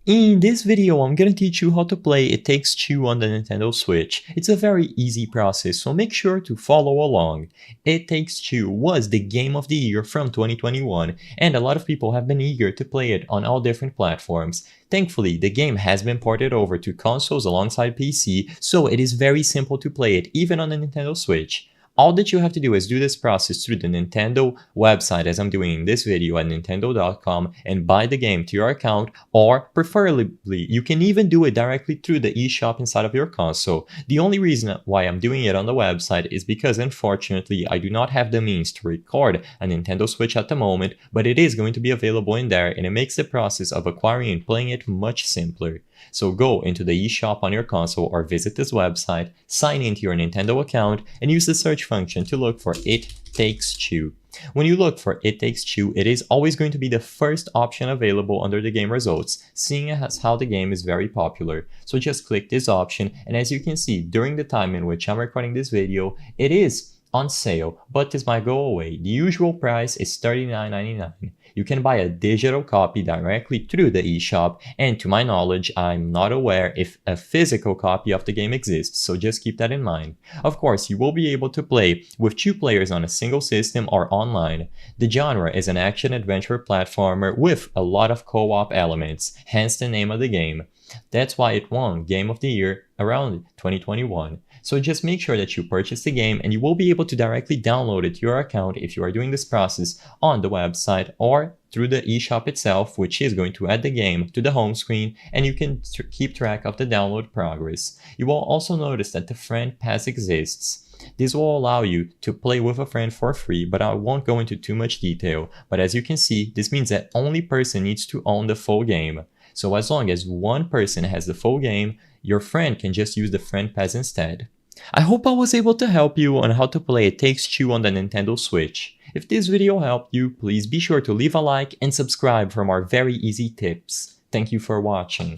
In this video, I'm gonna teach you how to play It Takes Two on the Nintendo Switch. It's a very easy process, so make sure to follow along. It Takes Two was the game of the year from 2021, and a lot of people have been eager to play it on all different platforms. Thankfully, the game has been ported over to consoles alongside PC, so it is very simple to play it even on the Nintendo Switch. All that you have to do is do this process through the Nintendo website, as I'm doing in this video at nintendo.com, and buy the game to your account, or preferably you can even do it directly through the eShop inside of your console. The only reason why I'm doing it on the website is because unfortunately I do not have the means to record a Nintendo Switch at the moment, but it is going to be available in there, and it makes the process of acquiring and playing it much simpler. So go into the eShop on your console or visit this website, sign into your Nintendo account, and use the search function to look for It Takes Two. When you look for It Takes Two, it is always going to be the first option available under the game results, seeing as how the game is very popular. So just click this option, and as you can see, during the time in which I'm recording this video, it is on sale, but this might go away. The usual price is $39.99. You can buy a digital copy directly through the eShop, and to my knowledge, I'm not aware if a physical copy of the game exists, so just keep that in mind. Of course, you will be able to play with two players on a single system or online. The genre is an action-adventure platformer with a lot of co-op elements, hence the name of the game. That's why it won Game of the Year around 2021. So just make sure that you purchase the game, and you will be able to directly download it to your account if you are doing this process on the website or through the eShop itself, which is going to add the game to the home screen, and you can keep track of the download progress. You will also notice that the Friend Pass exists. This will allow you to play with a friend for free, but I won't go into too much detail. But as you can see, this means that only person needs to own the full game. So as long as one person has the full game, your friend can just use the Friend Pass instead. I hope I was able to help you on how to play It Takes Two on the Nintendo Switch. If this video helped you, please be sure to leave a like and subscribe for more very easy tips. Thank you for watching.